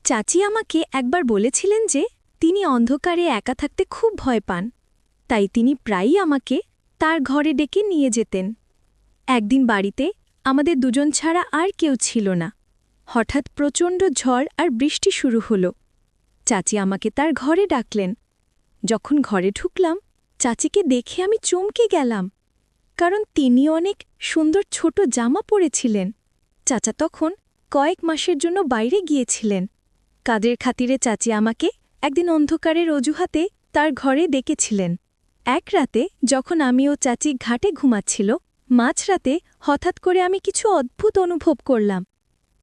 চাচি আমাকে একবার বলেছিলেন যে তিনি অন্ধকারে একা থাকতে খুব ভয় পান, তাই তিনি প্রায়ই আমাকে তার ঘরে ডেকে নিয়ে যেতেন। একদিন বাড়িতে আমাদের দুজন ছাড়া আর কেউ ছিল না। হঠাৎ প্রচণ্ড ঝড় আর বৃষ্টি শুরু হলো। চাচি আমাকে তার ঘরে ডাকলেন। যখন ঘরে ঢুকলাম, চাচিকে দেখে আমি চমকে গেলাম, কারণ তিনি অনেক সুন্দর ছোট জামা পরেছিলেন। চাচা তখন কয়েক মাসের জন্য বাইরে গিয়েছিলেন। কাজের খাতিরে চাচি আমাকে একদিন অন্ধকারের অজুহাতে তার ঘরে ডেকেছিলেন। এক রাতে যখন আমি ও চাচি ঘাটে ঘুমাচ্ছিল, মাঝরাতে হঠাৎ করে আমি কিছু অদ্ভুত অনুভব করলাম।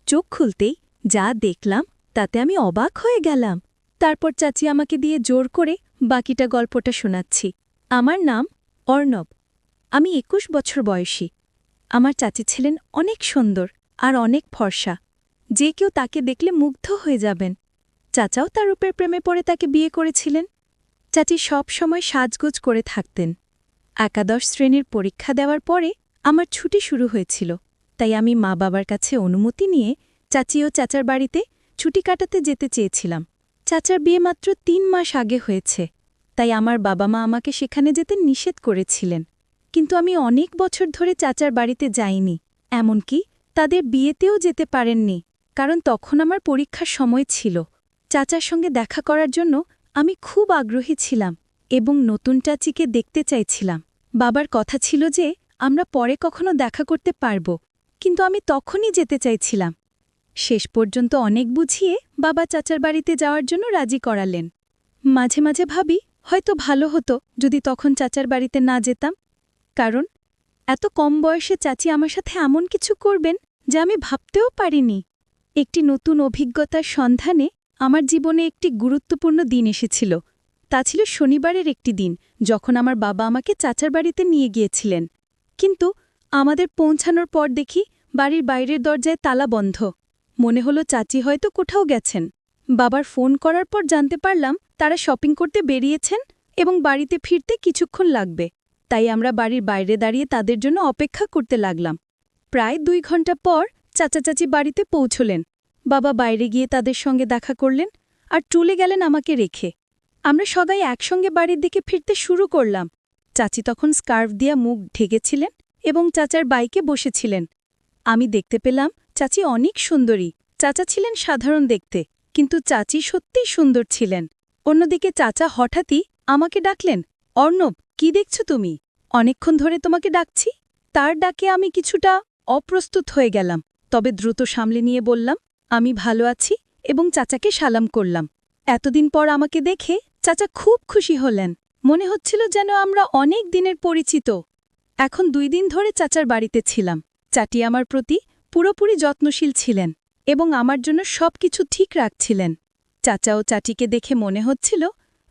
চোখ খুলতেই যা দেখলাম তাতে আমি অবাক হয়ে গেলাম। তারপর চাচি আমাকে দিয়ে জোর করে বাকিটা গল্পটা শোনাচ্ছি। আমার নাম অর্ণব। আমি ২১ বছর বয়সী। আমার চাচি ছিলেন অনেক সুন্দর আর অনেক ফর্সা, যে কেউ তাকে দেখলে মুগ্ধ হয়ে যাবেন। চাচাও তার রূপের প্রেমে পড়ে তাকে বিয়ে করেছিলেন। চাচি সব সময় সাজগোজ করে থাকতেন। একাদশ শ্রেণীর পরীক্ষা দেওয়ার পরে আমার ছুটি শুরু হয়েছিল, তাই আমি মা বাবার কাছে অনুমতি নিয়ে চাচি ও চাচার বাড়িতে ছুটি কাটাতে যেতে চেয়েছিলাম। চাচার বিয়ে মাত্র ৩ মাস আগে হয়েছে, তাই আমার বাবা মা আমাকে সেখানে যেতে নিষেধ করেছিলেন। কিন্তু আমি অনেক বছর ধরে চাচার বাড়িতে যাইনি, এমনকি তাদের বিয়েতেও যেতে পারেননি, কারণ তখন আমার পরীক্ষার সময় ছিল। চাচার সঙ্গে দেখা করার জন্য আমি খুব আগ্রহী ছিলাম এবং নতুন চাচিকে দেখতে চাইছিলাম। বাবার কথা ছিল যে আমরা পরে কখনো দেখা করতে পারব, কিন্তু আমি তখনই যেতে চাইছিলাম। শেষ পর্যন্ত অনেক বুঝিয়ে বাবা চাচার বাড়িতে যাওয়ার জন্য রাজি করালেন। মাঝে মাঝে ভাবি হয়তো ভালো হতো যদি তখন চাচার বাড়িতে না যেতাম, কারণ এত কম বয়সে চাচি আমার সাথে এমন কিছু করবেন যা আমি ভাবতেও পারিনি। একটি নতুন অভিজ্ঞতার সন্ধানে আমার জীবনে একটি গুরুত্বপূর্ণ দিন এসেছিল। তা ছিল শনিবারের একটি দিন, যখন আমার বাবা আমাকে চাচার বাড়িতে নিয়ে গিয়েছিলেন। কিন্তু আমাদের পৌঁছানোর পর দেখি বাড়ির বাইরের দরজায় তালা বন্ধ। মনে হলো চাচি হয়তো কোথাও গেছেন। বাবার ফোন করার পর জানতে পারলাম তারা শপিং করতে বেরিয়েছেন এবং বাড়িতে ফিরতে কিছুক্ষণ লাগবে। তাই আমরা বাড়ির বাইরে দাঁড়িয়ে তাদের জন্য অপেক্ষা করতে লাগলাম। প্রায় ২ ঘন্টা পর চাচা চাচি বাড়িতে পৌঁছলেন। বাবা বাইরে গিয়ে তাদের সঙ্গে দেখা করলেন আর চলে গেলেন আমাকে রেখে। আমরা সবাই একসঙ্গে বাড়ির দিকে ফিরতে শুরু করলাম। চাচি তখন স্কার্ফ দিয়ে মুখ ঢেকেছিলেন এবং চাচার বাইকে বসেছিলেন। আমি দেখতে পেলাম চাচি অনেক সুন্দরী। চাচা ছিলেন সাধারণ দেখতে, কিন্তু চাচি সত্যিই সুন্দর ছিলেন। অন্যদিকে চাচা হঠাৎই আমাকে ডাকলেন, অর্ণব, কি দেখছো তুমি? অনেকক্ষণ ধরে তোমাকে ডাকছি। তার ডাকে আমি কিছুটা অপ্রস্তুত হয়ে গেলাম, তবে দ্রুত সামলে নিয়ে বললাম, আমি ভালো আছি, এবং চাচাকে সালাম করলাম। এতদিন পর আমাকে দেখে চাচা খুব খুশি হলেন। মনে হচ্ছিল যেন আমরা অনেক দিনের পরিচিত। এখন ২ দিন ধরে চাচার বাড়িতে ছিলাম। চাচি আমার প্রতি পুরোপুরি যত্নশীল ছিলেন এবং আমার জন্য সবকিছু ঠিক রাখছিলেন। চাচা ও চাচিকে দেখে মনে হচ্ছিল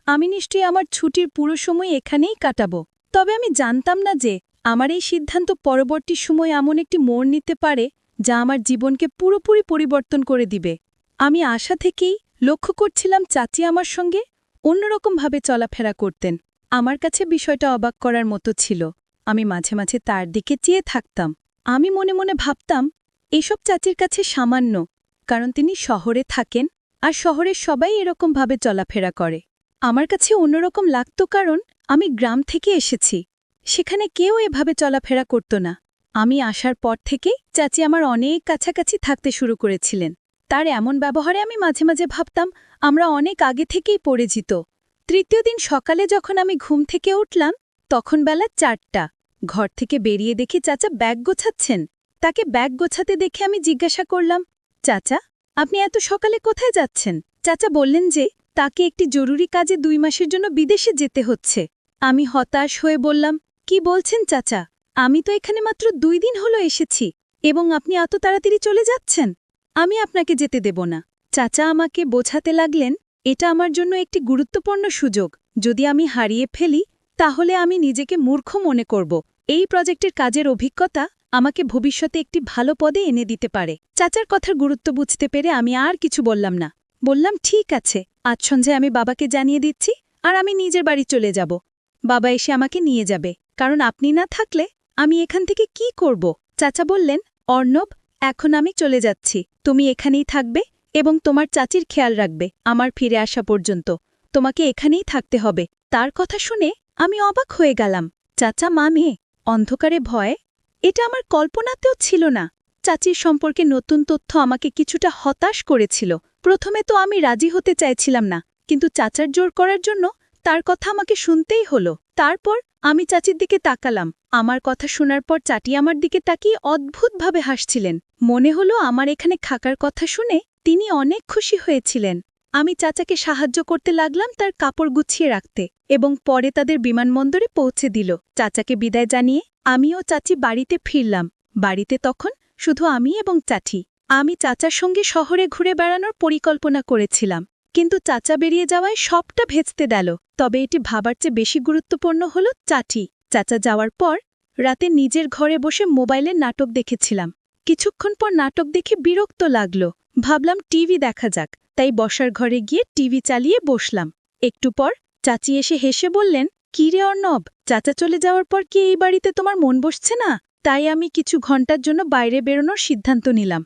আমি নিশ্চয়ই আমার ছুটির পুরো সময় এখানেই কাটাবো। তবে আমি জানতাম না যে আমার এই সিদ্ধান্ত পরবর্তী সময় এমন একটি মোড় নিতে পারে যা আমার জীবনকে পুরোপুরি পরিবর্তন করে দিবে। আমি আশা থেকেই লক্ষ্য করছিলাম চাচি আমার সঙ্গে অন্যরকমভাবে চলাফেরা করতেন। আমার কাছে বিষয়টা অবাক করার মতো ছিল। আমি মাঝে মাঝে তার দিকে চেয়ে থাকতাম। আমি মনে মনে ভাবতাম এসব চাচির কাছে সামান্য, কারণ তিনি শহরে থাকেন আর শহরের সবাই এরকমভাবে চলাফেরা করে। আমার কাছে অন্যরকম লাগত, কারণ আমি গ্রাম থেকে এসেছি। সেখানে কেউ এভাবে চলাফেরা করত না। আমি আসার পর থেকেই চাচি আমার অনেক কাছাকাছি থাকতে শুরু করেছিলেন। তার এমন ব্যবহারে আমি মাঝে মাঝে ভাবতাম আমরা অনেক আগে থেকেই পরিচিত। তৃতীয় দিন সকালে যখন আমি ঘুম থেকে উঠলাম, তখন বেলা ৪টা। ঘর থেকে বেরিয়ে দেখি চাচা ব্যাগ গোছাচ্ছেন। তাকে ব্যাগ গোছাতে দেখে আমি জিজ্ঞাসা করলাম, চাচা, আপনি এত সকালে কোথায় যাচ্ছেন? চাচা বললেন যে তাকে একটি জরুরি কাজে ২ মাসের জন্য বিদেশে যেতে হচ্ছে। আমি হতাশ হয়ে বললাম, কি বলছেন চাচা? আমি তো এখানে মাত্র ২ দিন হলো এসেছি এবং আপনি এত তাড়াতাড়ি চলে যাচ্ছেন। আমি আপনাকে যেতে দেব না। চাচা আমাকে বোঝাতে লাগলেন এটা আমার জন্য একটি গুরুত্বপূর্ণ সুযোগ। যদি আমি হারিয়ে ফেলি তাহলে আমি নিজেকে মূর্খ মনে করব। এই প্রজেক্টের কাজের অভিজ্ঞতা আমাকে ভবিষ্যতে একটি ভালো পদে এনে দিতে পারে। চাচার কথার গুরুত্ব বুঝতে পেরে আমি আর কিছু বললাম না। বললাম, ঠিক আছে, আজ সন্ধ্যায় আমি বাবাকে জানিয়ে দিচ্ছি আর আমি নিজের বাড়ি চলে যাব। বাবা এসে আমাকে নিয়ে যাবে, কারণ আপনি না থাকলে আমি এখান থেকে কি করব? চাচা বললেন, অর্ণব, এখন আমি চলে যাচ্ছি। তুমি এখানেই থাকবে এবং তোমার চাচির খেয়াল রাখবে আমার ফিরে আসা পর্যন্ত। তোমাকে এখানেই থাকতে হবে। তার কথা শুনে আমি অবাক হয়ে গেলাম। চাচা মানে অন্ধকারে ভয়? এটা আমার কল্পনাতেও ছিল না। চাচির সম্পর্কে নতুন তথ্য আমাকে কিছুটা হতাশ করেছিল। প্রথমে তো আমি রাজি হতে চাইছিলাম না, কিন্তু চাচার জোর করার জন্য তার কথা আমাকে শুনতেই হলো। তারপর আমি চাচির দিকে তাকালাম। আমার কথা শোনার পর চাচি আমার দিকে তাকিয়ে অদ্ভুতভাবে হাসছিলেন। মনে হলো আমার এখানে থাকার কথা শুনে তিনি অনেক খুশি হয়েছিলেন। আমি চাচাকে সাহায্য করতে লাগলাম তার কাপড় গুছিয়ে রাখতে, এবং পরে তাদের বিমানবন্দরে পৌঁছে দিল। চাচাকে বিদায় জানিয়ে আমিও চাচি বাড়িতে ফিরলাম। বাড়িতে তখন শুধু আমি এবং চাচি। আমি চাচার সঙ্গে শহরে ঘুরে বেড়ানোর পরিকল্পনা করেছিলাম, কিন্তু চাচা বেরিয়ে যাওয়ায় সবটা ভেস্তে দিল। তবে এটি ভাবার চেয়ে বেশি গুরুত্বপূর্ণ হল চাচি। চাচা যাওয়ার পর রাতে নিজের ঘরে বসে মোবাইলে নাটক দেখেছিলাম। কিছুক্ষণ পর নাটক দেখে বিরক্ত লাগলো। ভাবলাম টিভি দেখা যাক, তাই বসার ঘরে গিয়ে টিভি চালিয়ে বসলাম। একটু পর চাচি এসে হেসে বললেন, "কি রে অর্ণব, চাচা চলে যাওয়ার পর কি এই বাড়িতে তোমার মন বসছে না?" তাই আমি কিছু ঘন্টার জন্য বাইরে বেরোনোর সিদ্ধান্ত নিলাম।